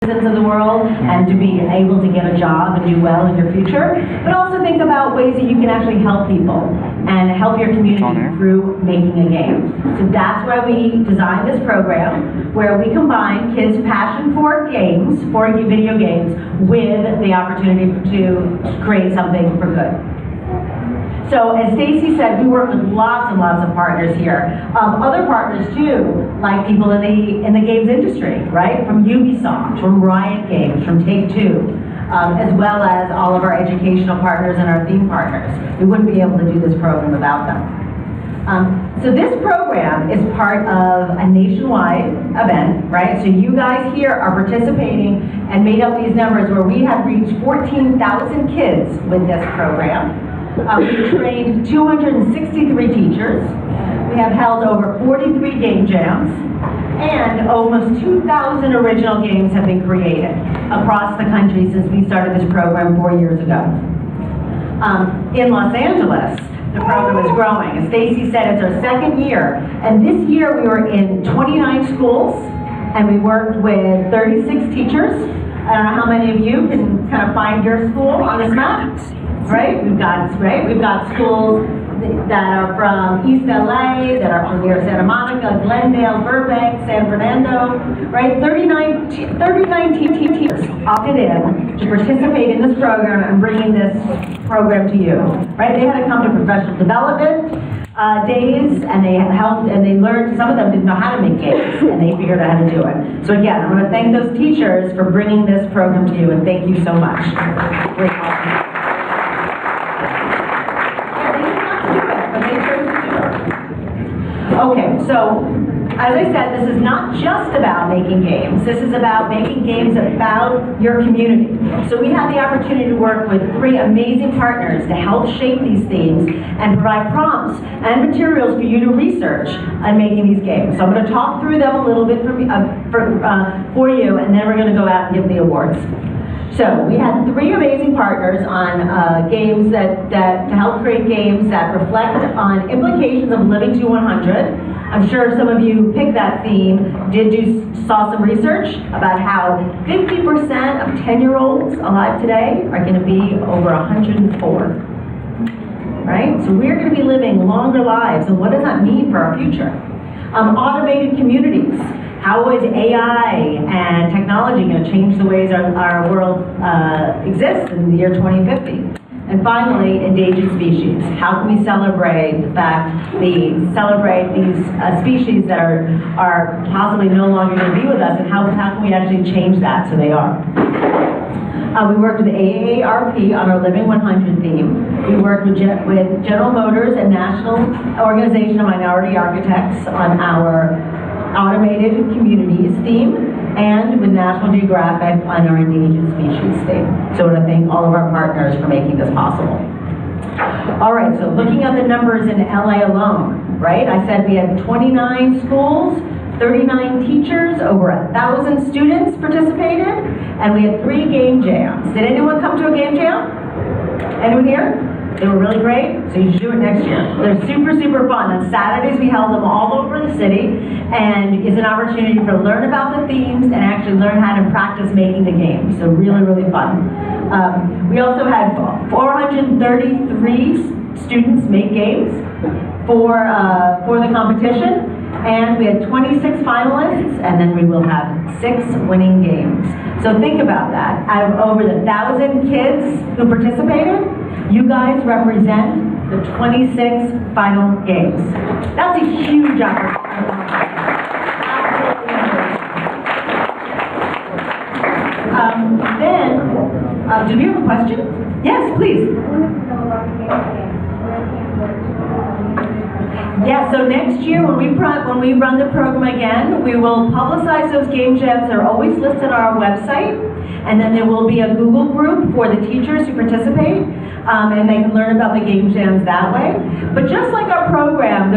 citizens of the world and to be able to get a job and do well in your future, but also think about ways that you can actually help people and help your community through making a game. So that's why we designed this program, where we combine kids' passion for games, for video games, with the opportunity to create something for good. So as Stacy said, we work with lots and lots of partners here. Other partners too, like people in the games industry, right? From Ubisoft, from Riot Games, from Take-Two, as well as all of our educational partners and our theme partners. We wouldn't be able to do this program without them. So this program is part of a nationwide event, right? So you guys here are participating and made up these numbers where we have reached 14,000 kids with this program. We trained 263 teachers. We have held over 43 game jams, and almost 2,000 original games have been created across the country since we started this program 4 years ago. In Los Angeles, the program is growing. As Stacy said, it's our second year, and this year we were in 29 schools, and we worked with 36 teachers. I don't know how many of you can kind of find your school on this map. Right? We've got schools that are from East LA, that are from near Santa Monica, Glendale, Burbank, San Fernando, right? 39 teachers opted in to participate in this program and bringing this program to you, right? They had to come to professional development days, and they helped, and they learned, some of them didn't know how to make games, and they figured out how to do it. So again, I'm going to thank those teachers for bringing this program to you, and thank you so much. Great help. Okay, so as I said, this is not just about making games. This is about making games about your community. So we had the opportunity to work with 3 amazing partners to help shape these themes and provide prompts and materials for you to research on making these games. So I'm going to talk through them a little bit for you, and then we're going to go out and give the awards. So we had 3 amazing partners on games to help create games that reflect on implications of living to 100. I'm sure some of you picked that theme, saw some research about how 50% of 10-year-olds alive today are going to be over 104. Right? So we're going to be living longer lives, and what does that mean for our future? Automated communities. How is AI and technology going to change the ways our world exists in the year 2050? And finally, endangered species. How can we celebrate these species that are possibly no longer going to be with us, and how can we actually change that so they are? We worked with AARP on our Living 100 theme. We worked with General Motors and National Organization of Minority Architects on our Automated Communities theme, and with National Geographic on our Endangered Species theme. So I want to thank all of our partners for making this possible. All right, so looking at the numbers in LA alone, right? I said we had 29 schools, 39 teachers, over 1,000 students participated, and we had 3 game jams. Did anyone come to a game jam? Anyone here? They were really great, so you should do it next year. They're super, super fun. On Saturdays, we held them all over the city, and it's an opportunity to learn about the themes and actually learn how to practice making the games. So really, really fun. We also had 433 students make games for the competition, and we had 26 finalists, and then we will have 6 winning games. So think about that. Out of over the 1,000 kids who participated, you guys represent the 26 final games. That's a huge opportunity. Do you have a question? Yes, please. Yeah, so next year when we run the program again, we will publicize those game jams. They're always listed on our website, and then there will be a Google group for the teachers who participate, and they can learn about the game jams that way. But just like our program,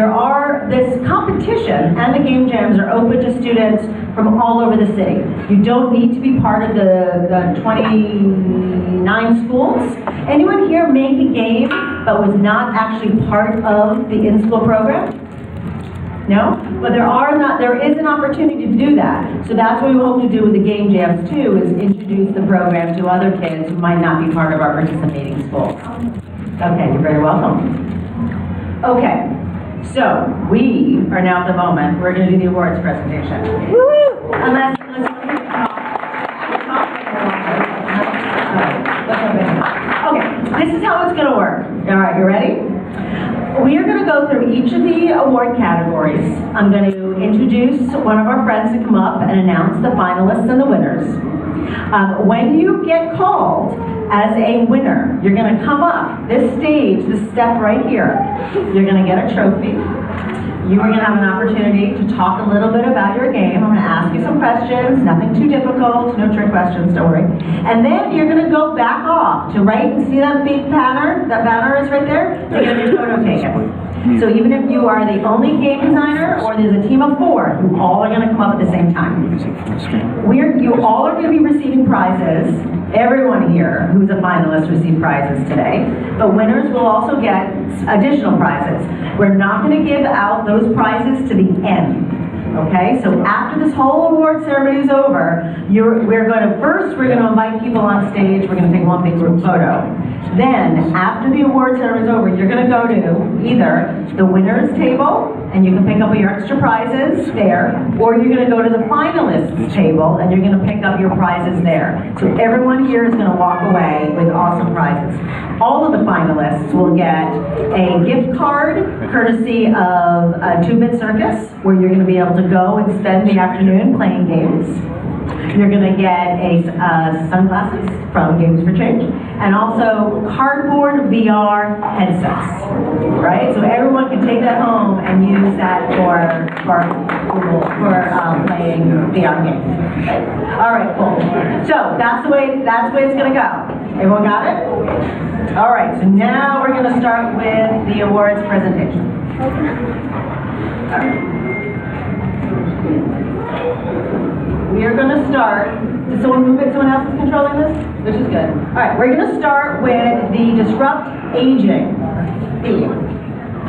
this competition and the game jams are open to students from all over the city. You don't need to be part of the 29 schools. Anyone here make a game but was not actually part of the in-school program? No? But there is an opportunity to do that. So that's what we hope to do with the game jams too, is introduce the program to other kids who might not be part of our participating schools. Okay, you're very welcome. Okay, so we are now at the moment, we're going to do the awards presentation. Woo! Unless okay, this is how it's going to work. All right, you ready? We are going to go through each of the award categories. I'm going to introduce one of our friends to come up and announce the finalists and the winners. When you get called as a winner, you're going to come up this stage, this step right here. You're going to get a trophy. You are going to have an opportunity to talk a little bit about your game. I'm going to ask you some questions, nothing too difficult, no trick questions, don't worry. And then you're going to go back off to right, see that big banner? That banner is right there? You're going to do photo taken. So even if you are the only game designer or there's a team of 4, you all are going to come up at the same time. You all are going to be receiving prizes. Everyone here who's a finalist received prizes today, but winners will also get additional prizes. We're not going to give out those prizes to the end. Okay, so after this whole award ceremony is over, we're going to invite people on stage. We're going to take one big group photo. Then, after the award ceremony is over, you're going to go to either the winner's table, and you can pick up your extra prizes there, or you're going to go to the finalists table, and you're going to pick up your prizes there. So everyone here is going to walk away with awesome prizes. All of the finalists will get a gift card courtesy of 2-Bit Circus, where you're going to be able to go and spend the afternoon playing games. You're going to get sunglasses from Games for Change, and also cardboard VR headsets, right? So everyone can take that home and use that for playing VR games. All right, cool. So that's the way it's going to go. Everyone got it? All right. So now we're going to start with the awards presentation. All right. We are going to start. Did someone move it? Someone else is controlling this? Which is good. All right, we're going to start with the Disrupt Aging theme.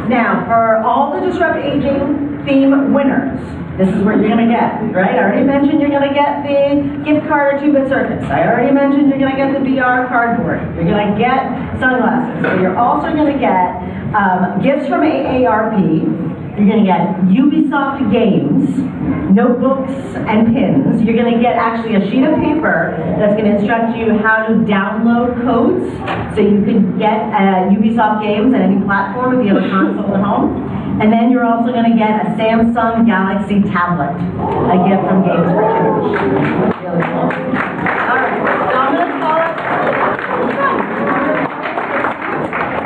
Now, for all the Disrupt Aging theme winners, this is what you're going to get, right? I already mentioned you're going to get the gift card or 2-Bit Circus. I already mentioned you're going to get the VR cardboard. You're going to get sunglasses. So you're also going to get gifts from AARP. You're going to get Ubisoft games, notebooks, and pins. You're going to get actually a sheet of paper that's going to instruct you how to download codes so you can get Ubisoft games at any platform if you have a console at home. And then you're also going to get a Samsung Galaxy tablet, a gift from Games for Change. Really cool. All right, so I'm going to call it.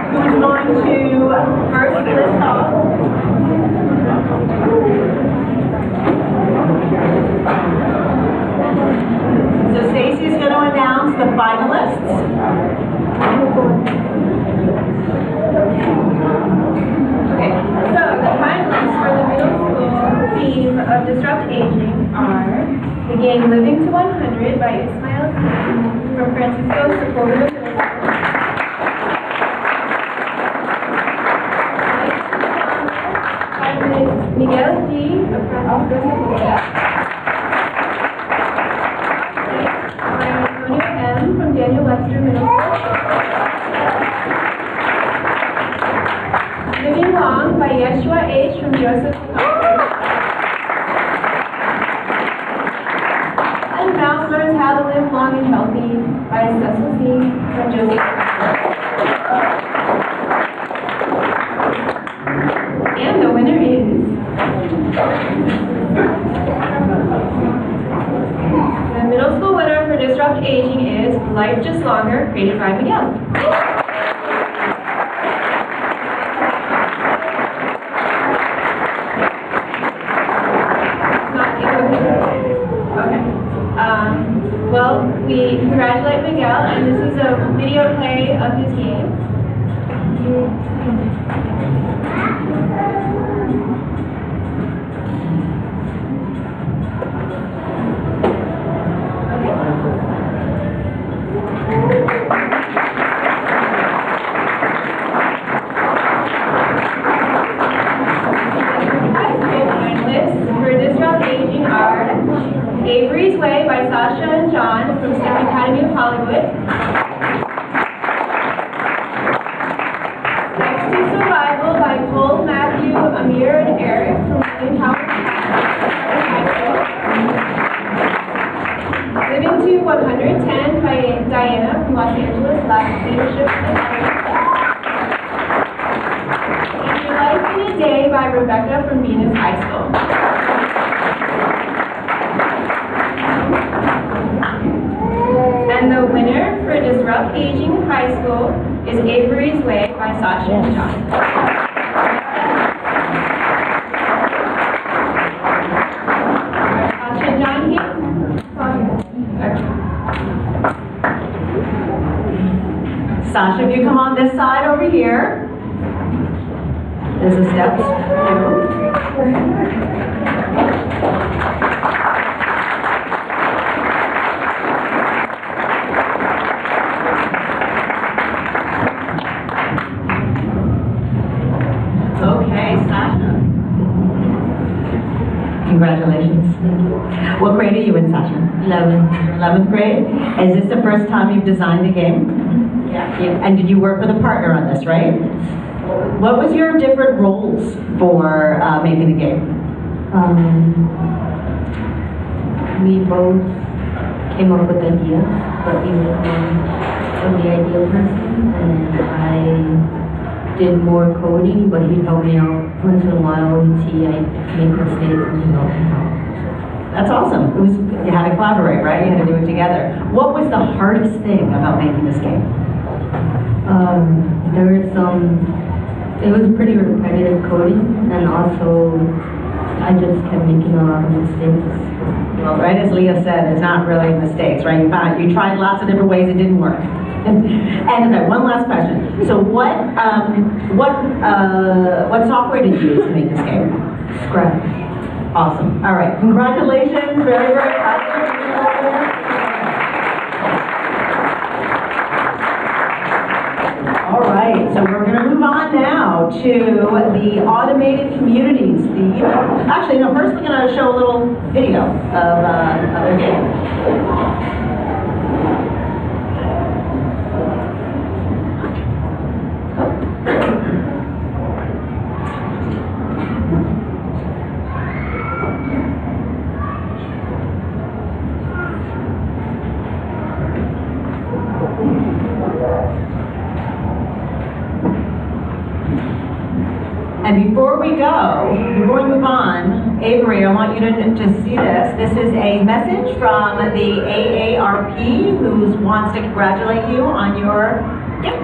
Who's going to first list off? So Stacy's going to announce the finalists. Okay, so the finalists for the middle school theme of Disrupt Aging are the game Living to 100 by Ismail Khan from Francisco Sepulveda Middle School. Miguel G. of Francisco Sepulveda. Antonio M. from Daniel Webster Middle School. Living Long by Yeshua H. from Joseph. And Mouse Learns How to Live Long and Healthy by Cecil C. from Joseph. And the winner is the middle school winner for Disrupt Aging is Life Just Longer, created by Miguel. Okay. Well, we congratulate Miguel, and this is a video play of his game. Okay. leadership of the And Your Life in a Day by Rebecca from Venus High School. And the winner for Disrupt Aging in High School is Avery's Way by Sasha and John. Sasha and John here? Sasha, if you come on this side over here. There's the steps. Okay, Sasha. Congratulations. What grade are you in, Sasha? 11. 11th grade? Is this the first time you've designed a game? Yeah. And did you work with a partner on this, right? What was your different roles for making the game? We both came up with ideas, but he was the ideal person, and I did more coding, but he helped me out once in a while. He'd see I make mistakes and he helped me out. That's awesome. You had to collaborate, right? You had to do it together. What was the hardest thing about making this game? There were it was pretty repetitive coding, and also I just kept making a lot of mistakes. Well, right as Leah said, it's not really mistakes, right? You tried lots of different ways, it didn't work. And okay, one last question. So what software did you use to make this game? Scratch. Awesome. All right. Congratulations. Very, very positive. All right. So we're going to move on now to the automated communities theme. Actually, no. First, we're going to show a little video of the game. And before we move on, Avery, I want you to see this. This is a message from the AARP who wants to congratulate you on your gift.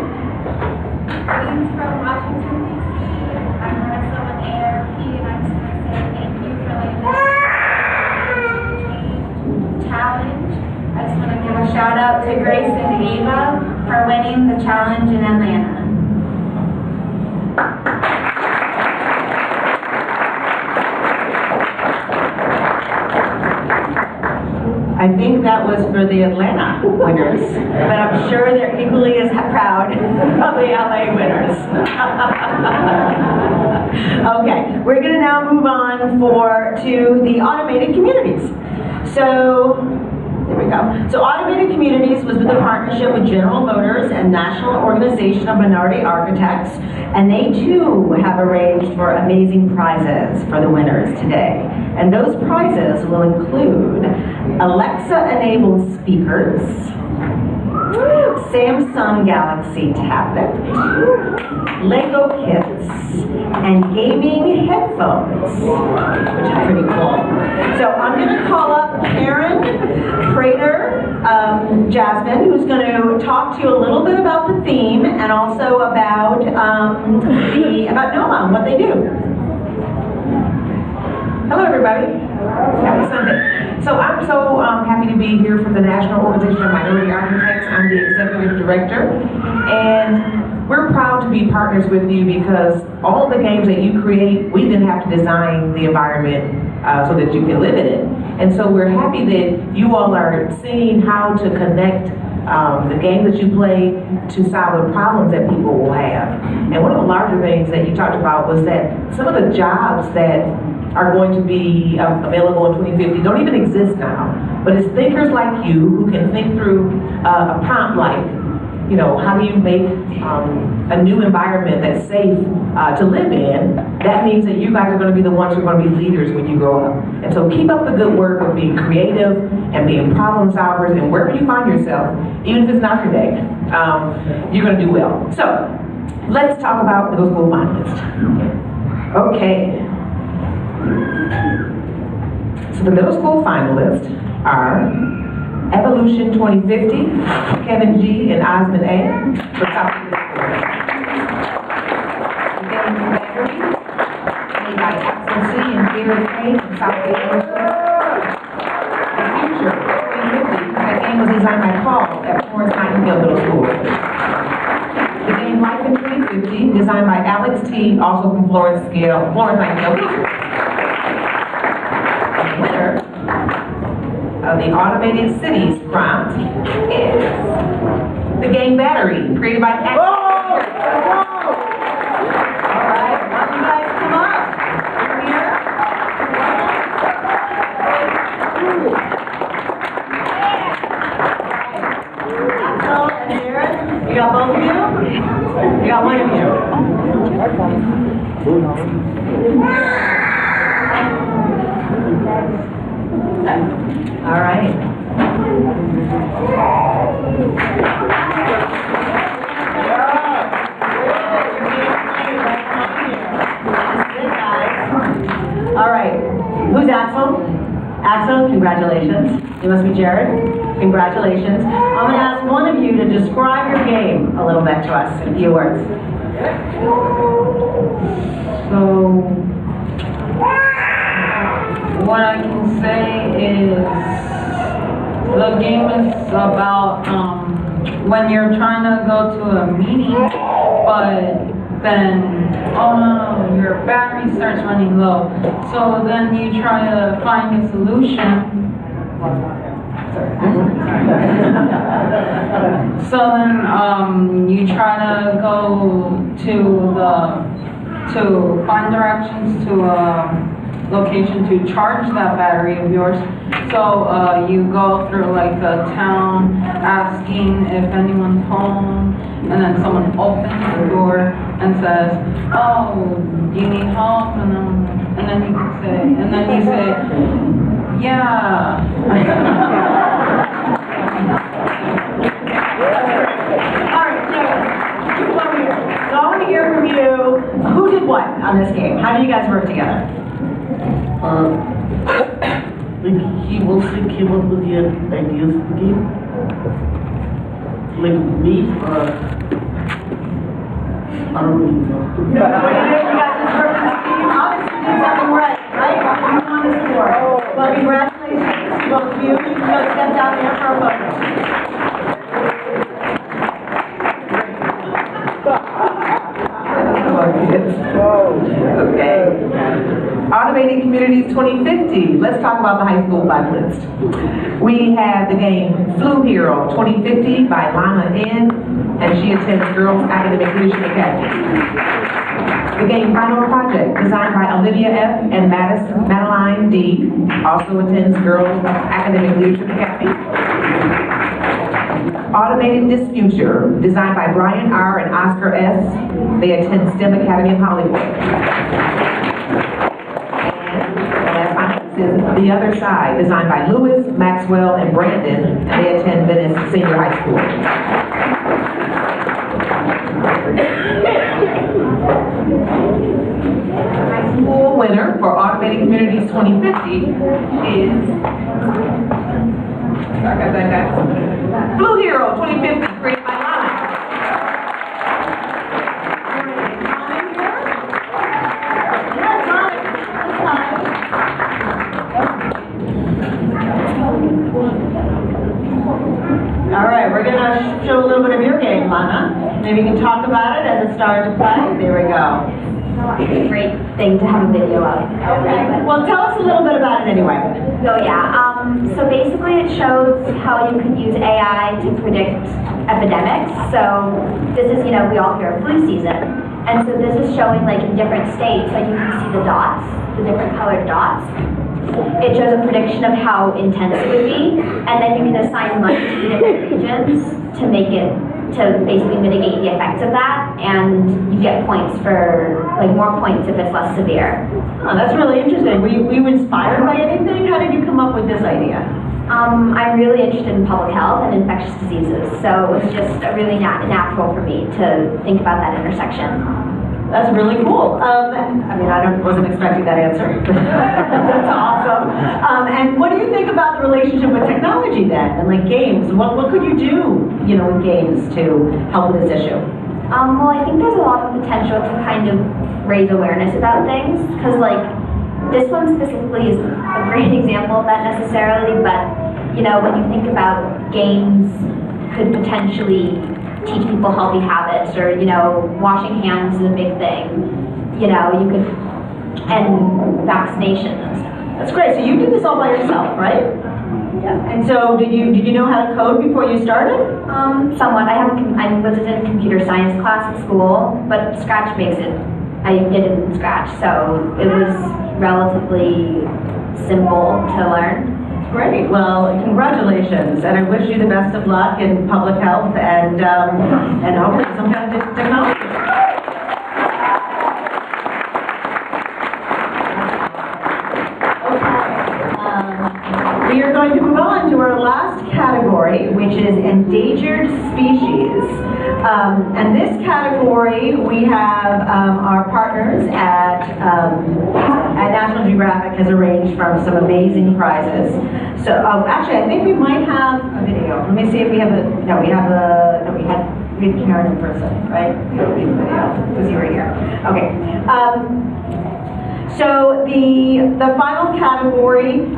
Greetings from Washington, D.C. I'm Marissa with AARP, and I just want to say thank you for letting us challenge. I just want to give a shout out to Grace and Ava for winning the challenge in Atlanta. I think that was for the Atlanta winners, but I'm sure they're equally as proud of the LA winners. Okay, we're going to now move on to the automated communities. So, there we go. So Automated Communities was with a partnership with General Motors and National Organization of Minority Architects, and they too have arranged for amazing prizes for the winners today. And those prizes will include Alexa-enabled speakers, Samsung Galaxy tablet, Lego kits, and gaming headphones, which is pretty cool. So I'm going to call up Karen Prater Jasmine, who's going to talk to you a little bit about the theme and also about NOMA and what they do. Hello, everybody. Happy Sunday. So I'm so happy to be here for the National Organization of Minority Architects. I'm the Executive Director, and we're proud to be partners with you because all of the games that you create, we then have to design the environment so that you can live in it. And so we're happy that you all are seeing how to connect the game that you play to solve the problems that people will have. And one of the larger things that you talked about was that some of the jobs that are going to be available in 2050 don't even exist now. But it's thinkers like you who can think through a prompt like, you know, how do you make a new environment that's safe to live in? That means that you guys are going to be the ones who are going to be leaders when you grow up. And so keep up the good work of being creative and being problem solvers, and wherever you find yourself, even if it's not your day, you're going to do well. So let's talk about middle school finalists. Okay. So the middle school finalists are Evolution 2050, Kevin G. and Osmond A. for South Dakota. The game Battery, made by Axel C. and Gary K. from South Dakota. The Future 2050, that game was designed by Paul at Florence Nightingale Middle School. The game Life in 2050, designed by Alex T., also from Florence Nightingale Middle School. The winner of the Automated Cities prompt is the game Battery, created by Axel. All right, why don't you guys come up? Here. Axel and Jared, you got both of you? You got one of you. All right. All right. Who's Axel? Axel, congratulations. You must be Jared. Congratulations. I'm going to ask one of you to describe your game a little bit to us in a few words. So, what I can say is the game is about when you're trying to go to a meeting, but then, oh no, your battery starts running low. So then you try to find a solution. So then you try to go to find directions to location to charge that battery of yours. So you go through like the town asking if anyone's home, and then someone opens the door and says, oh, do you need help? And then you say, yeah. All right, Jared, you come here. So I want to hear from you. Who did what on this game? How did you guys work together? Like he mostly came up with the ideas of the game. Like me, I don't really know. You guys just worked as a team. Obviously, you did something right, right? You won the score. Well, congratulations to both of you. You can go step down there for a photo. Okay. Automated Communities 2050. Let's talk about the high school finalists. We have the game Flu Hero 2050 by Lana N., and she attends Girls Academic Leadership Academy. The game Final Project, designed by Olivia F. and Madeline D., also attends Girls Academic Leadership Academy. Automated Disfuture, designed by Brian R. and Oscar S. They attend STEM Academy of Hollywood. And the last finalist is The Other Side, designed by Lewis, Maxwell, and Brandon, and they attend Venice Senior High School. High school winner for Automated Communities 2050 is, sorry, I got that guy. Blue Hero 2050, created by Lana. All right, we're going to show a little bit of your game, Lana. Maybe you can talk about it as it started to play. There we go. It's a great thing to have a video of. Okay. Well, tell us a little bit about it anyway. So yeah, so basically it shows how you could use AI to predict epidemics. So this is, we all hear of flu season. And so this is showing like in different states, like you can see the dots, the different colored dots. It shows a prediction of how intense it would be, and then you can assign money to the different regions to make it to basically mitigate the effects of that, and you get points for, like, more points if it's less severe. Oh, that's really interesting. Were you inspired by anything? How did you come up with this idea? I'm really interested in public health and infectious diseases, so it was just really natural for me to think about that intersection. That's really cool. I mean, wasn't expecting that answer. That's awesome. And what do you think about the relationship with technology then, and like games? What could you do, with games to help with this issue? Well, I think there's a lot of potential to kind of raise awareness about things, because like this one specifically is a great example of that necessarily, but when you think about games could potentially teach people healthy habits, or washing hands is a big thing, you could, and vaccinations. That's great. So you did this all by yourself, right? Yeah. And so did you know how to code before you started? Somewhat. I was in a computer science class at school, but Scratch makes it. I did it in Scratch, so it was relatively simple to learn. Great. Well, congratulations, and I wish you the best of luck in public health and hopefully some kind of technology. We are going to move on to our last category, which is endangered species. And this category, we have our partners at National Geographic has arranged from some amazing prizes. So actually, I think we might have a video. Let me see if we have we had Karen in person, right? We have a video, because you were here. Okay. So the final category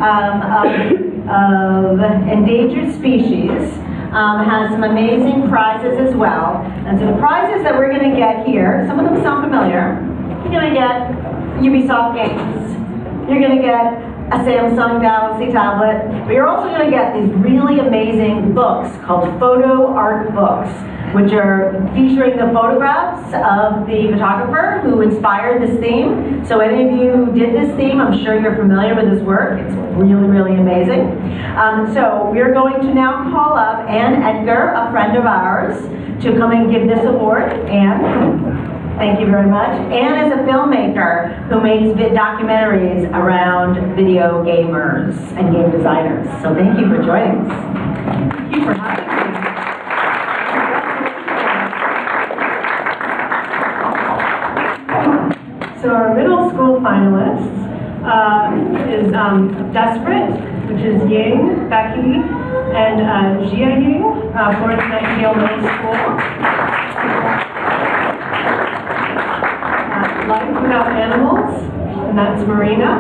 of endangered species has some amazing prizes as well. And so the prizes that we're going to get here, some of them sound familiar. You're going to get Ubisoft games. You're going to get a Samsung Galaxy tablet, but you're also going to get these really amazing books called photo art books, which are featuring the photographs of the photographer who inspired this theme. So any of you who did this theme, I'm sure you're familiar with his work. It's really, really amazing. So we're going to now call up Ann Edgar, a friend of ours, to come and give this award. Ann, thank you very much. Ann is a filmmaker who makes documentaries around video gamers and game designers. So thank you for joining us. Thank you for having me. So our middle school finalists is Desperate, which is Ying, Becky, and Jia Ying, Florence Nightingale Middle School. Life Without Animals, and that's Marina.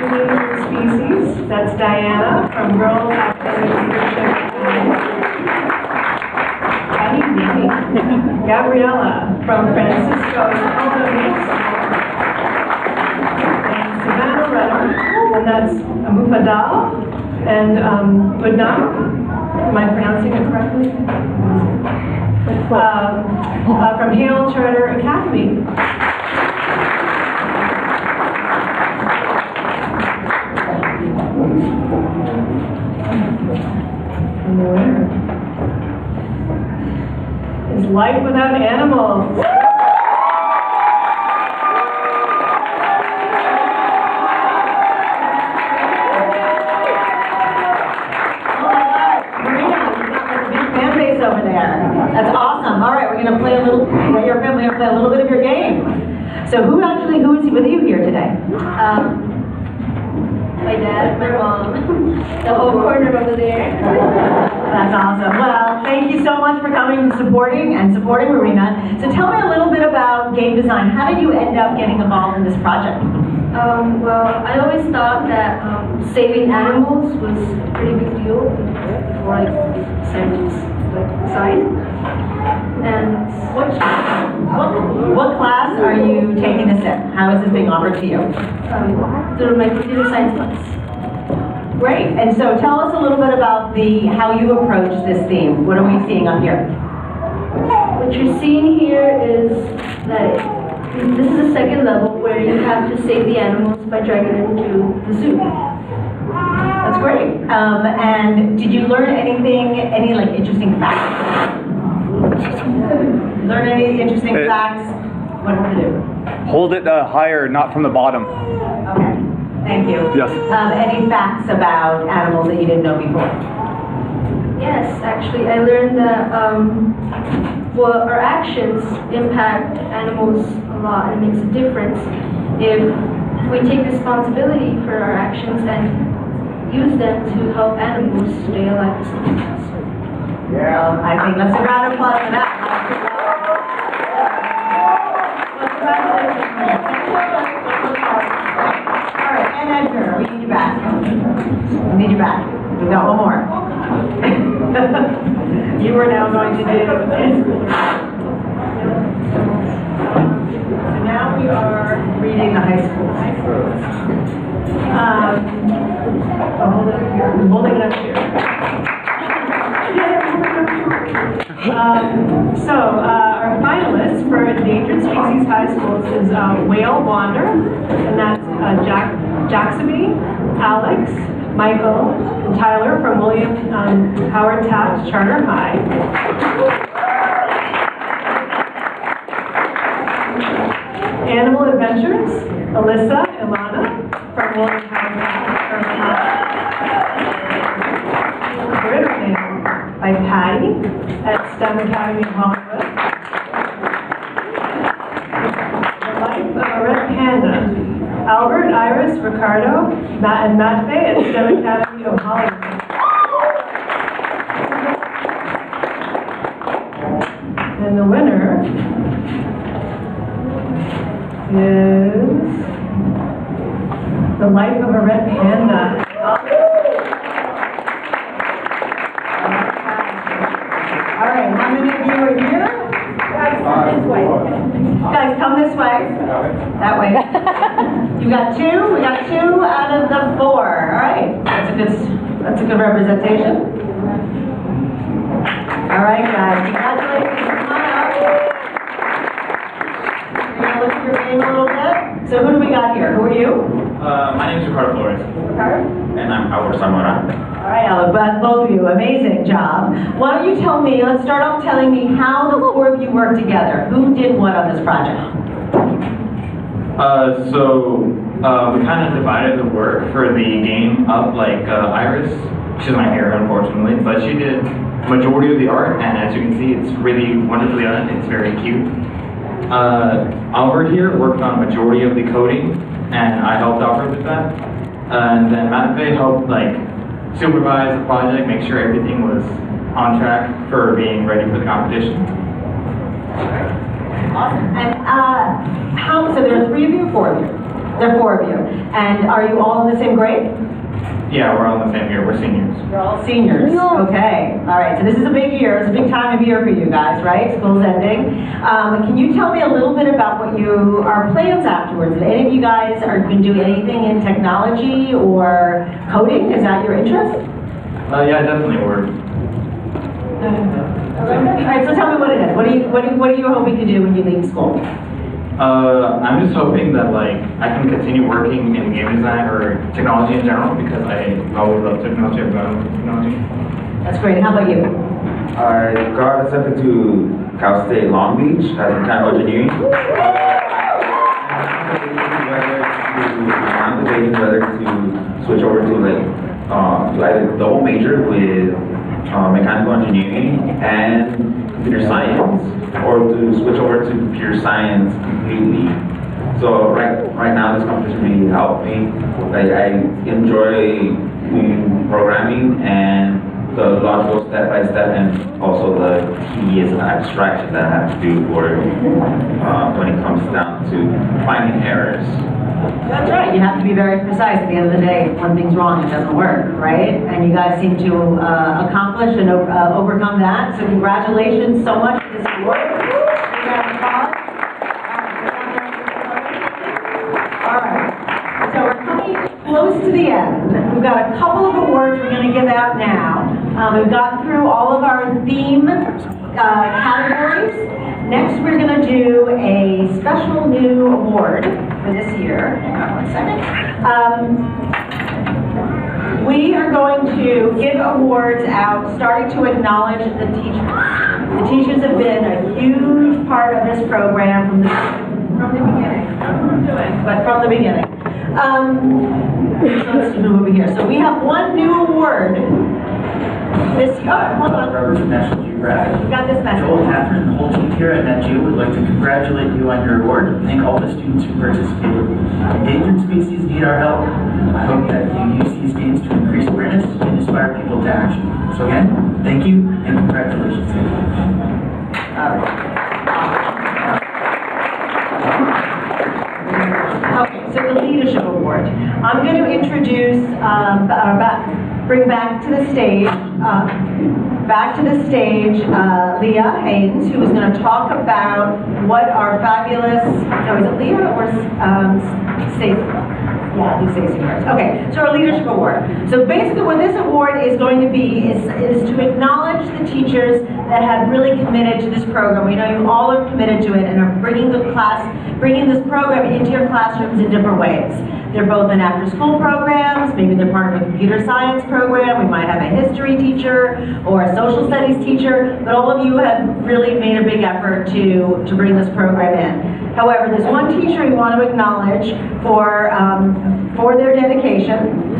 Endangered Species, that's Diana from Girls Academic Leadership. Gabriella from Francisco Middle School. And Savannah Redder, and that's Mufadal, and Budna. Am I pronouncing it correctly? From Hale Charter Academy. Is Life Without Animals. Over there. That's awesome. All right, we're going to play a little. Your family will play a little bit of your game. So who is with you here today? My dad, my mom, the whole corner over there. That's awesome. Well, thank you so much for coming and supporting Marina. So tell me a little bit about game design. How did you end up getting involved in this project? Well, I always thought that saving animals was a pretty big deal for science. And what class are you taking this in? How is this being offered to you? through my computer science class. Great. And so tell us a little bit about how you approach this theme. What are we seeing up here? What you're seeing here is that this is the second level where you have to save the animals by dragging them to the zoo. That's great. And did you learn anything, any like interesting facts? Learn any interesting facts? What to do? Hold it higher, not from the bottom. Okay, thank you. Yes. Any facts about animals that you didn't know before? Yes, actually, I learned that well, our actions impact animals a lot, and it makes a difference if we take responsibility for our actions and use them to help animals stay alive. Well, I think let's a round of applause for that. All right, and Edgar, we need you back. We need you back. We've got one more. You are now going to do. So now we are reading the high school. I'm holding it up here. Our finalists for Endangered Species High Schools is Whale Wander, and that's Jacksoby, Alex, Michael, and Tyler from William Howard Taft Charter High. Animal Adventures, Alyssa, Ilana from William Howard Taft Charter High. Bird by Patty at STEM Academy of Hollywood. The Life of a Red Panda, Albert, Iris, Ricardo, Matt, and Matt Fay at STEM Academy of Hollywood. And the winner is The Life of a Red Panda. All right, how many of you are here? Guys, come this way. Guys, come this way. That way. You got two. We got 2 out of the 4. All right, that's a good representation. All right, guys, congratulations. Come on out. We're gonna look at your game a little bit. So who do we got here? Who are you? My name is Ricardo Flores. Ricardo. And I'm Albert Zamora. All right, Albert, both of you, amazing job. Why don't you tell me, let's start off telling me how the 4 of you worked together. Who did what on this project? We kind of divided the work for the game up, like Iris, she's not here unfortunately, but she did majority of the art, and as you can see, it's really wonderfully done, it's very cute. Albert here worked on majority of the coding, and I helped Albert with that. And then Matt Fay helped supervise the project, make sure everything was on track for being ready for the competition. Awesome. And so there are 3 of you, 4 of you? There are 4 of you. And are you all in the same grade? Yeah, we're all in the same year, we're seniors. You're all seniors. Okay. All right, so this is a big year, it's a big time of year for you guys, right? School's ending. Can you tell me a little bit about what are plans afterwards? If any of you guys are going to do anything in technology or coding? Is that your interest? Yeah, definitely, we're... All right, so tell me what it is. What are you hoping to do when you leave school? I'm just hoping that I can continue working in game design or technology in general, because I always love technology. I've gone with technology. That's great. How about you? I got accepted to Cal State Long Beach as mechanical engineering. I'm debating whether to switch over to either double major with mechanical engineering and computer science, or to switch over to computer science completely. So right now this competition really helped me. I enjoy doing programming and the logical step-by-step, and also the tedious abstraction that I have to do for when it comes down to finding errors. That's right. You have to be very precise at the end of the day. When things wrong, it doesn't work, right? And you guys seem to accomplish and overcome that. So congratulations so much for this award. All right. So we're coming close to the end. We've got a couple of awards we're going to give out now. We've gotten through all of our theme categories. Next, we're going to do a special new award for this year. Hang on one second. we are going to give awards out, starting to acknowledge the teachers. The teachers have been a huge part of this program from the beginning. But from the beginning. So let's move over here. So we have one new award. This year, hold on. Robert from National Geographic. We got this message. Joel, Catherine, and the whole team here at NetGeo would like to congratulate you on your award and thank all the students who participated. Endangered species need our help. I hope that you use these games to increase awareness and inspire people to action. So again, thank you and congratulations. All right. Okay, so the Leadership Award. I'm going to introduce, bring back to the stage, Leah Haynes, who is going to talk about what our fabulous, no, is it Leah or Stacey? Yeah, do Stacey first. Okay, so our Leadership Award. So basically what this award is going to be is to acknowledge the teachers that have really committed to this program. We know you all are committed to it and are bringing this program into your classrooms in different ways. They're both in after-school programs, maybe they're part of a computer science program, we might have a history teacher or a social studies teacher, but all of you have really made a big effort to bring this program in. However, there's one teacher we want to acknowledge for their dedication.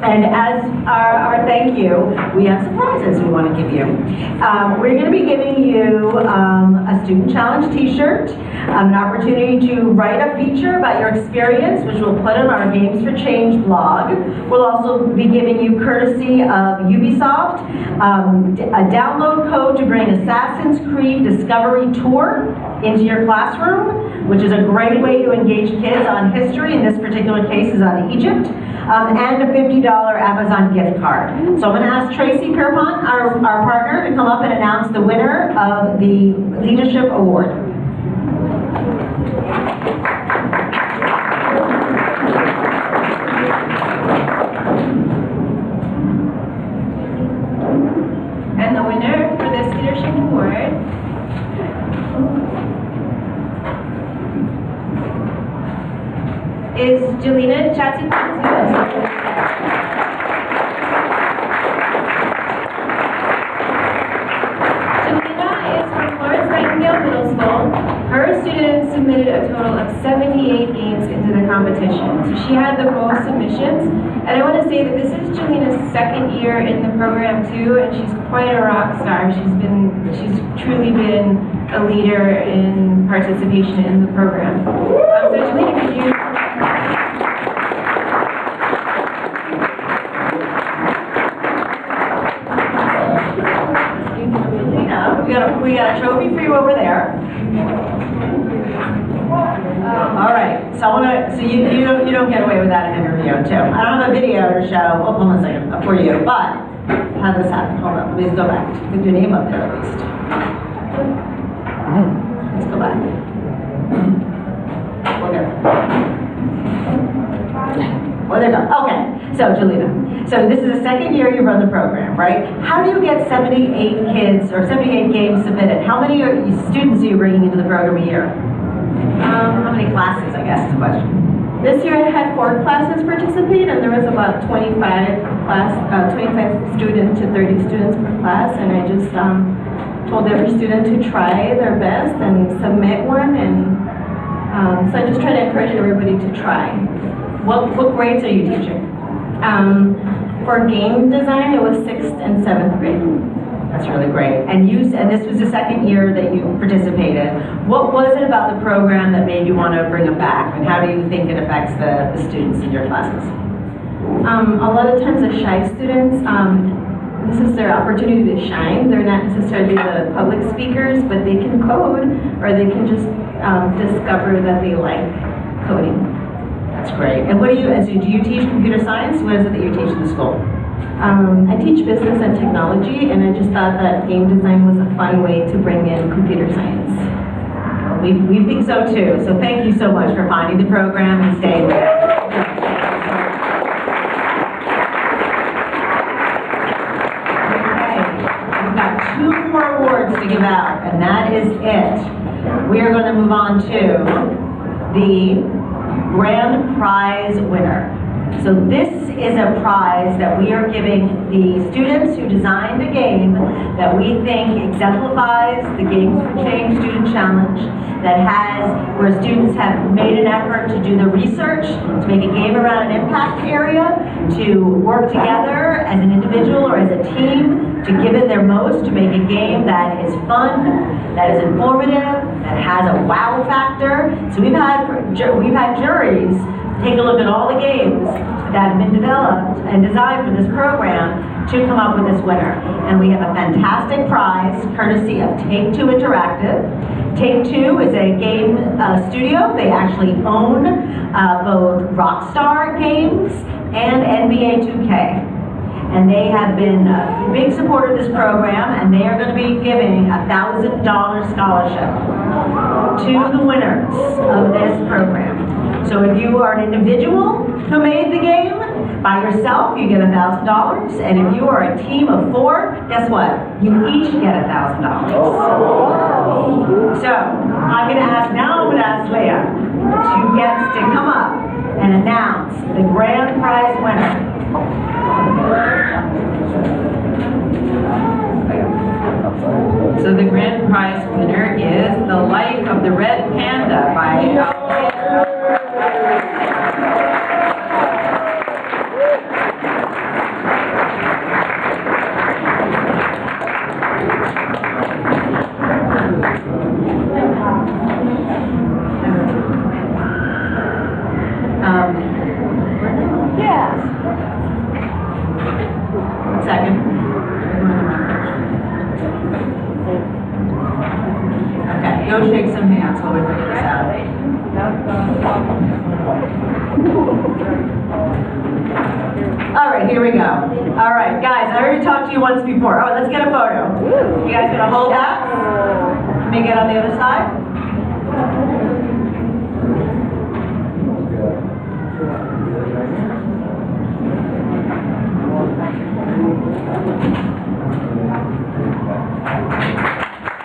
And as our thank you, we have some prizes we want to give you. We're going to be giving you a Student Challenge t-shirt, an opportunity to write a feature about your experience, which we'll put on our Games for Change blog. We'll also be giving you, courtesy of Ubisoft, a download code to bring Assassin's Creed Discovery Tour into your classroom, which is a great way to engage kids on history. In this particular case is on Egypt. And a $50 Amazon gift card. So I'm going to ask Tracy Pierpont, our partner, to come up and announce the winner of the Leadership Award. And the winner for this Leadership Award is Jelena Chatzipanzu. Jelena is from Florence Nightingale Middle School. Her students submitted a total of 78 games into the competition. So she had the most submissions. And I want to say that this is Jelena's second year in the program too, and she's quite a rock star. She's truly been a leader in participation in the program. So Jelena, could you? We got a trophy for you over there. All right, so you don't get away without an interview too. I don't have a video to show. Oh, hold on a second for you, but how does this happen? Hold on, let me go back. Put your name up there at least. Let's go back. Okay. Well, there you go. Okay, so Jelena, so this is the second year you run the program, right? How do you get 78 kids or 78 games submitted? How many students are you bringing into the program a year? How many classes, I guess, is the question. This year I had 4 classes participate, and there was about 25 students to 30 students per class, and I just told every student to try their best and submit one, and so I just try to encourage everybody to try. What grades are you teaching? For game design, it was 6th and 7th grade. That's really great. And this was the second year that you participated. What was it about the program that made you want to bring it back? And how do you think it affects the students in your classes? A lot of times the shy students, this is their opportunity to shine. They're not necessarily the public speakers, but they can code, or they can just discover that they like coding. That's great. And do you teach computer science? What is it that you teach in the school? I teach business and technology, and I just thought that game design was a fun way to bring in computer science. We think so too. So thank you so much for finding the program and staying with it. Okay, we've got 2 more awards to give out, and that is it. We are going to move on to the grand prize winner. So this is a prize that we are giving the students who designed a game that we think exemplifies the Games for Change Student Challenge, where students have made an effort to do the research, to make a game around an impact area, to work together as an individual or as a team, to give it their most, to make a game that is fun, that is informative, that has a wow factor. So we've had juries take a look at all the games that have been developed and designed for this program to come up with this winner. And we have a fantastic prize courtesy of Take-Two Interactive. Take-Two is a game studio. They actually own both Rockstar Games and NBA 2K. And they have been a big supporter of this program, and they are going to be giving a $1,000 scholarship to the winners of this program. So if you are an individual who made the game, by yourself, you get $1,000. And if you are a team of 4, guess what? You each get $1,000. So I'm going to ask Leah to get to come up and announce the grand prize winner. So the grand prize winner is The Life of the Red Panda by Second. Okay, go shake some hands while we figure this out. All right, here we go. All right, guys, I already talked to you once before. Oh, let's get a photo. You guys gonna hold that? Let me get on the other side.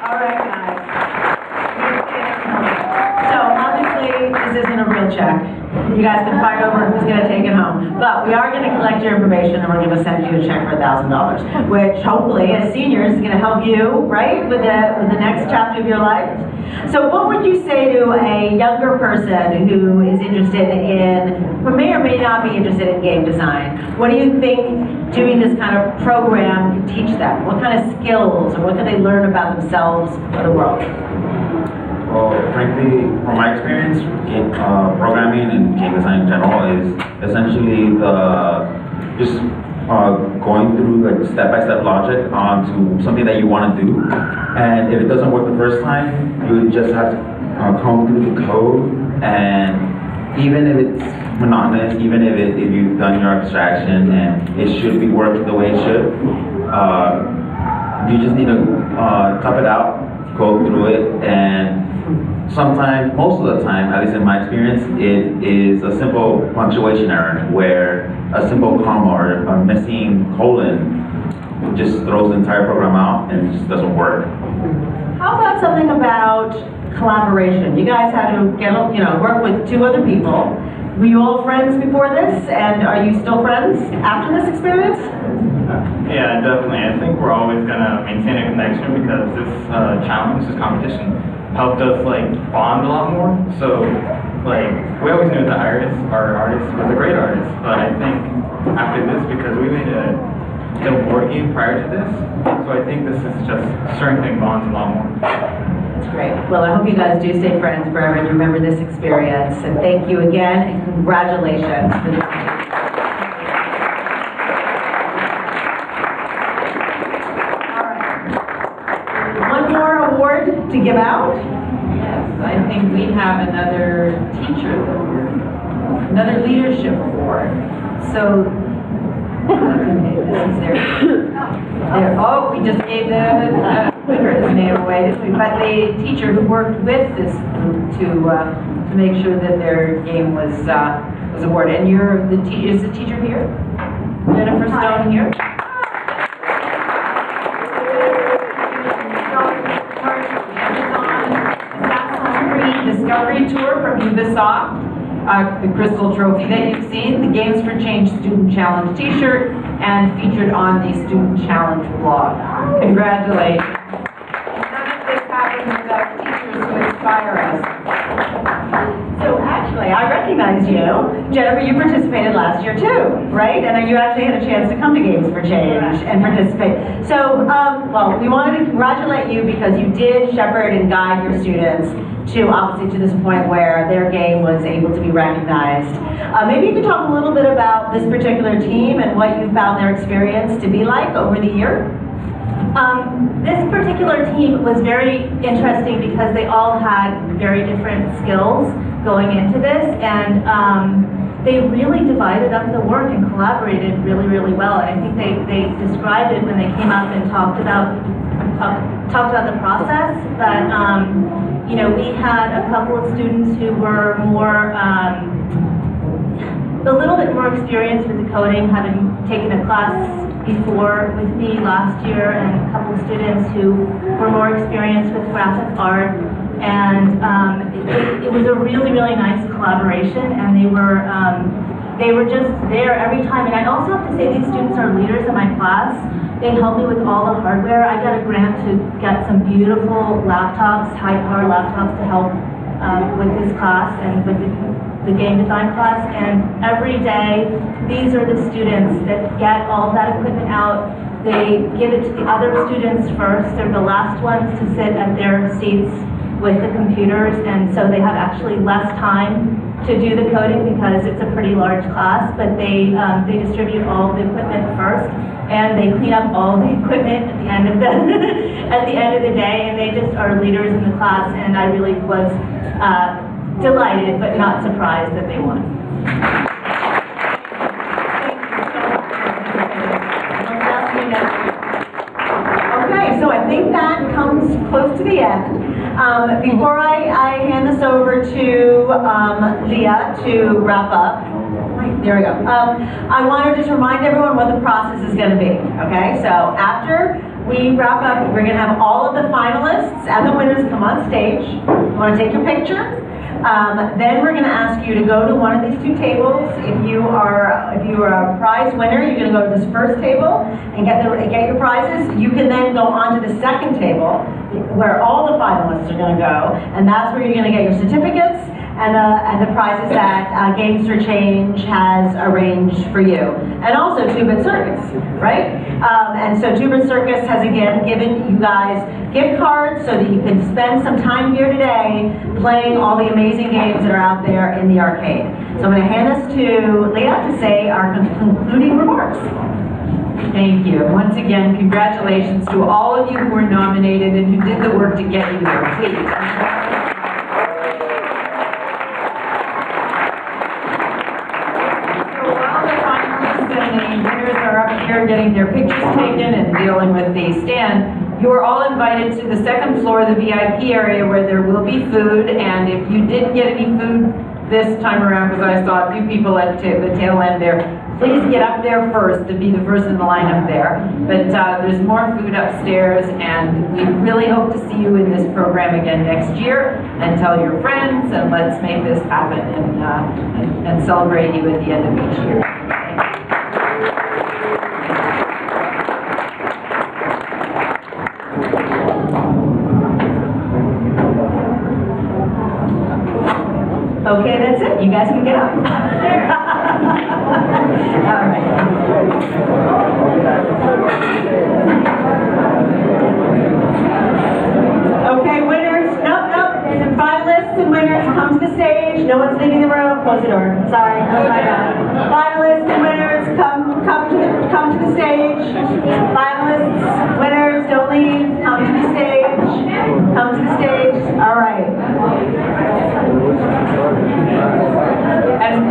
All right, guys. So obviously, this isn't a real check. You guys can fight over who's going to take it home. But we are going to collect your information, and we're going to send you a check for $1,000, which hopefully, as seniors, is going to help you, right, with the next chapter of your life. So what would you say to a younger person who is interested who may or may not be interested in game design? What do you think doing this kind of program can teach them? What kind of skills, or what can they learn about themselves or the world? Well, frankly, from my experience, programming and game design in general is essentially just going through like step-by-step logic onto something that you want to do. And if it doesn't work the first time, you just have to comb through the code. And even if it's monotonous, even if you've done your abstraction and it should be working the way it should, you just need to tough it out, go through it, and sometimes, most of the time, at least in my experience, it is a simple punctuation error where a simple comma or a missing colon just throws the entire program out and it just doesn't work. How about something about collaboration? You guys had to work with 2 other people. Were you all friends before this, and are you still friends after this experience? Yeah, definitely. I think we're always gonna maintain a connection because this challenge, this competition, helped us like bond a lot more. So like we always knew that Iris, our artist, was a great artist, but I think after this, because we made a board game prior to this, so I think this is just strengthening bonds a lot more. That's great. Well, I hope you guys do stay friends forever and remember this experience. And thank you again, and congratulations for this. To give out? Yes, I think we have another leadership award. So, this is their oh, we just gave the winner's name away, but the teacher who worked with this group to make sure that their game was awarded. And you're is the teacher here? Jennifer Stone here? Discovery tour from Ubisoft, the Crystal Trophy that you've seen, the Games for Change Student Challenge t-shirt, and featured on the Student Challenge blog. Congratulations. None of this happens without teachers who inspire us. So actually, I recognize you. Jennifer, you participated last year too, right? And you actually had a chance to come to Games for Change and participate. So, well, we wanted to congratulate you because you did shepherd and guide your students to obviously to this point where their game was able to be recognized. Maybe you could talk a little bit about this particular team and what you found their experience to be like over the year. This particular team was very interesting because they all had very different skills going into this, and they really divided up the work and collaborated really, really well. And I think they described it when they came up and talked about the process, that you know, we had a couple of students who were more a little bit more experienced with the coding, having taken a class before with me last year, and a couple of students who were more experienced with graphic art. And it was a really, really nice collaboration, and they were just there every time. And I also have to say, these students are leaders in my class. They helped me with all the hardware. I got a grant to get some beautiful laptops, high-power laptops, to help with this class and with the game design class. And every day, these are the students that get all that equipment out. They give it to the other students first. They're the last ones to sit at their seats with the computers, and so they have actually less time to do the coding because it's a pretty large class, but they distribute all the equipment first, and they clean up all the equipment at the end of the at the end of the day, and they just are leaders in the class, and I really was delighted but not surprised that they won. Okay, so I think that comes close to the end. Before I hand this over to Leah to wrap up, there we go. I want to just remind everyone what the process is going to be, okay? So after we wrap up, we're going to have all of the finalists and the winners come on stage. You want to take your picture? Then we're going to ask you to go to one of these two tables. If you are a prize winner, you're going to go to this first table and get your prizes. You can then go on to the second table where all the finalists are going to go, and that's where you're going to get your certificates and the prizes that Games for Change has arranged for you. And also 2-Bit Circus, right? And so 2-Bit Circus has again given you guys gift cards so that you can spend some time here today playing all the amazing games that are out there in the arcade. So I'm going to hand this to Leah to say our concluding remarks. Thank you. Once again, congratulations to all of you who were nominated and who did the work to get you there. Please. Here getting their pictures taken and dealing with the stand, you are all invited to the second floor of the VIP area where there will be food, and if you didn't get any food this time around, because I saw a few people at the tail end there, please get up there first to be the first in the line up there. But there's more food upstairs, and we really hope to see you in this program again next year, and tell your friends, and let's make this happen and celebrate you at the end of each year. Okay, that's it. You guys can get up. All right. Okay, winners. Nope. Finalists and winners, come to the stage. No one's leaving the room. Close the door. Sorry. Oh my God. Finalists and winners, come to the stage. Finalists, winners, don't leave. Come to the stage. Come to the stage. All right. And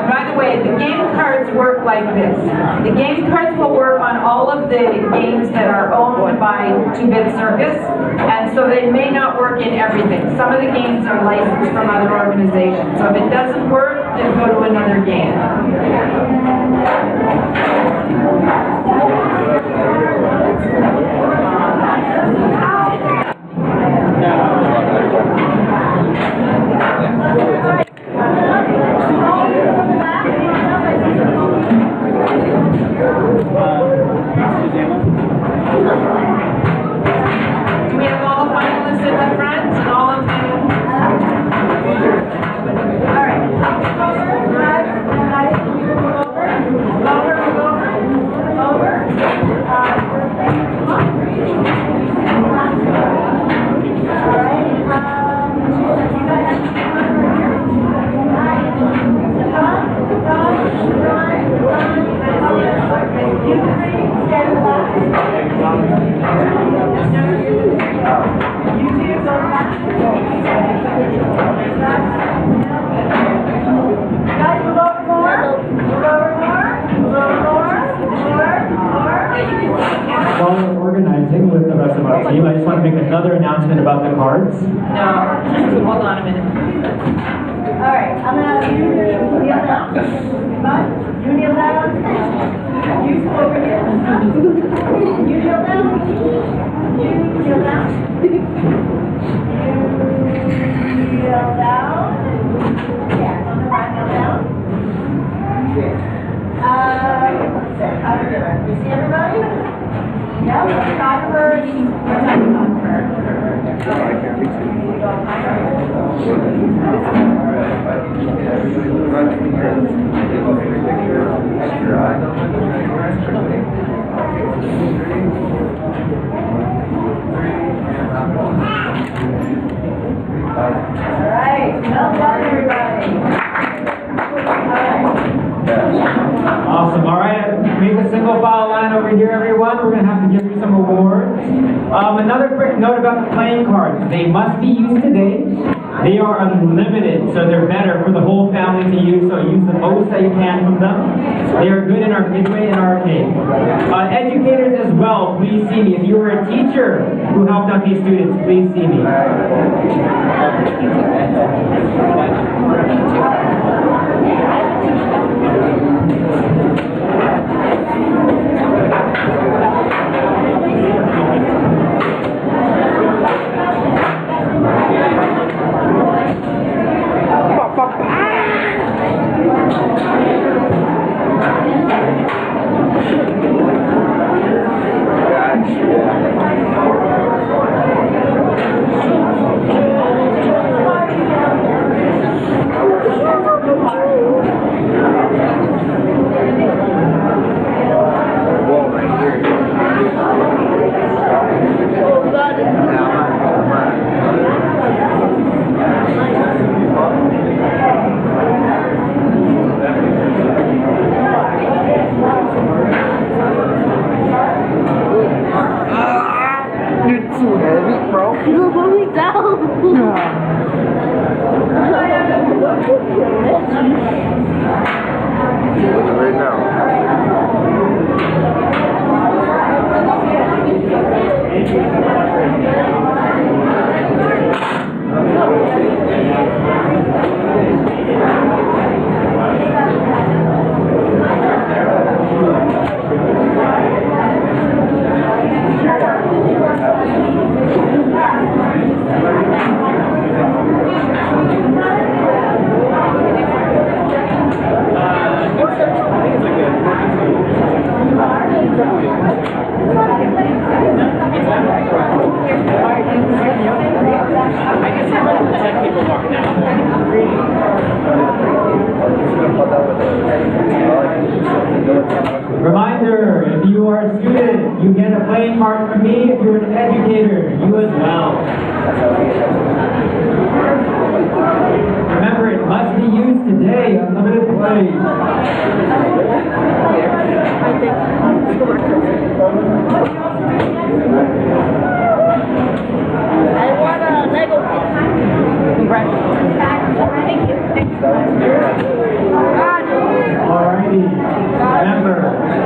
by the way, the game cards work like this. The game cards will work on all of the games that are owned by 2-Bit Circus, and so they may not work in everything. Some of the games are licensed from other organizations, so if it doesn't work, then go to another game. with the rest of our team, I just want to make another announcement about the cards. No, hold on a minute. All right, I'm gonna kneel down. You kneel down. You come over here. You kneel down. You kneel down. You kneel down. Yeah, on the right, kneel down. How do you do it? You see everybody? Yeah, let's talk first. Let's talk All right, well done, everybody. Awesome. All right, make a single file line over here, everyone. We're going to have to give you some awards. Another quick note about the playing cards. They must be used today. They are unlimited, so they're better for the whole family to use, so use the most that you can from them. They are good in our Midway and arcade. Educators as well, please see me. If you were a teacher who helped out these students, please see me. Reminder, if you are a student, you get a playing card from me. If you're an educator, you as well. Remember, it must be used today, unlimited play. I want a Lego kit. Congratulations. Thank you. Alrighty. Remember,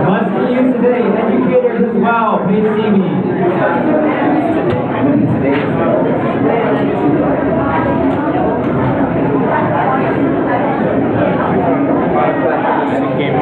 must be used today. Educators as well. Please see me. Game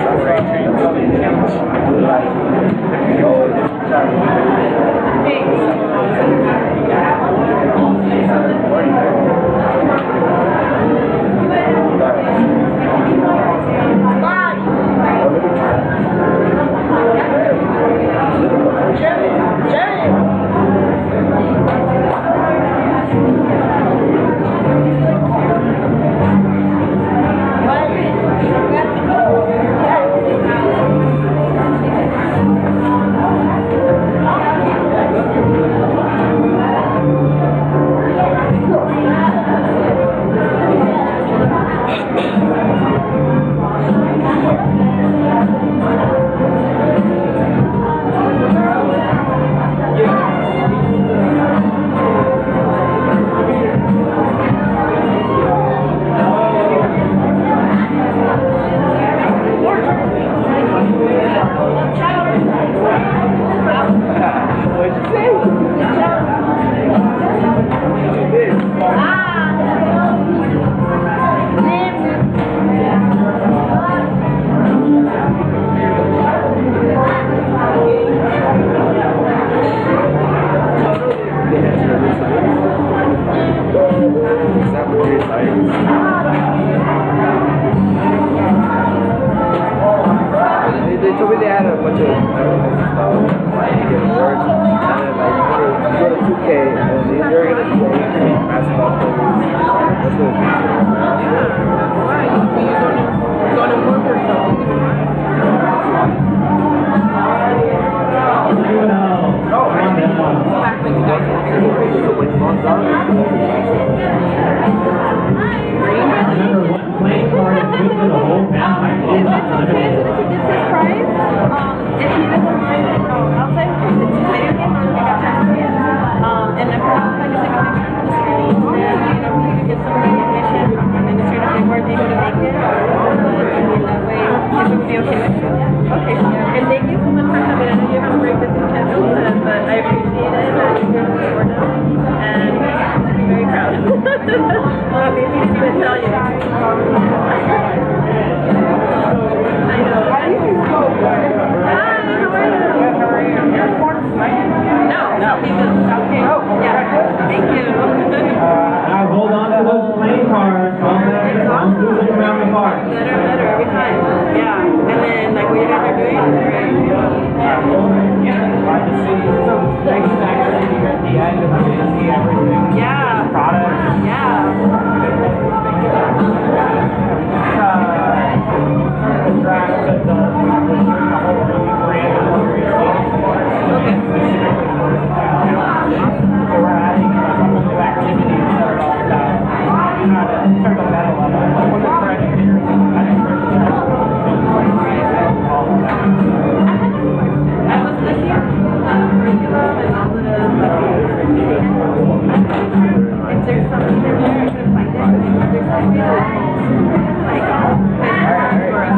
2K, and these are basketball players. Remember, one playing card is good for the whole family. And if we're not like a single picture from the screen, then you know we could get some recognition from our administrator if they weren't able to make it. But I mean that way it would be okay with you. Okay. And thank you so much for coming. I know you have a very busy schedule, but I appreciate it that you're here to support us. And I'm very proud. Well, maybe you can tell you. I know. Hi, how are you? No, okay. Oh, yeah. Thank you. Now hold on to those playing cards. Don't lose them around the park. Better every time. Yeah. And then, like, what you guys are doing is great. So nice to actually be at the end and see everything. Yeah. Products. Yeah. The draft that the whole brand Okay. So we're adding a couple new activities that are all about sort of metal level. One of the educators I was looking at curriculum and all the if there's something in there, I could find it. If there's something like for us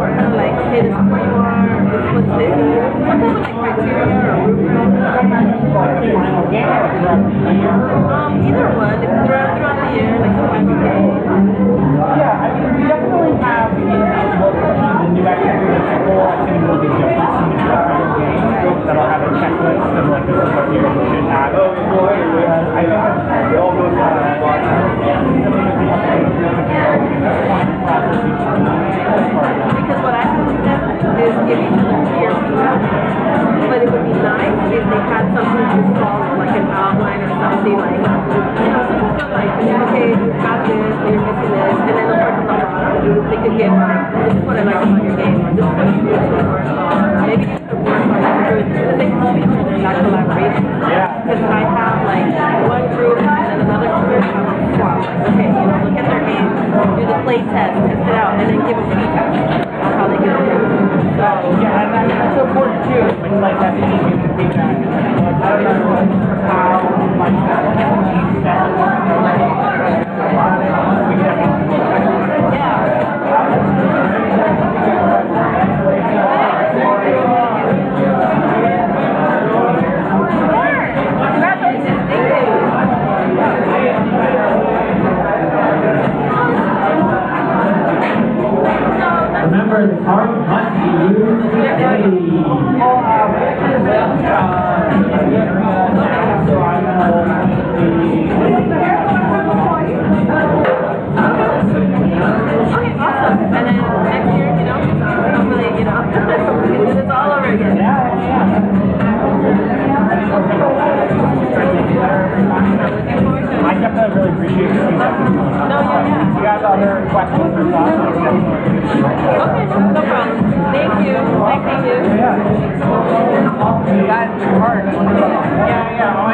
kind of like, okay, this is where you are, this is what's this. Something like criteria or rubric. Either one, if throughout the year, like the 5K. Yeah, I mean, we definitely have the new activities, the whole activity will be different from the different games. That'll have a checklist of like this is what you should have. I think that's all those because what I have with them is give each other clear feedback. But it would be nice if they had something to follow, like an outline or something like, you know, something like, okay, you got this, or you're missing this, and then the person on the bottom, they could give like, this is what I like about your game, or this is what you need to work on, or maybe you should work on it, because they help each other in that collaboration. Because I have like one group and then another group have a swap. Okay, you know, look at their game, do the play test it out, and then give them feedback on how they get it. So, yeah, and that's so important too, when like that feedback and feedback, I don't know how much that needs that. Remember, the card must be used today. Okay, awesome. And then next year, you know, hopefully, you know, we can do this all over again. I definitely really appreciate your feedback. If you guys have other questions or thoughts, okay, no problem. Thank you. Thank you. That's hard. Yeah.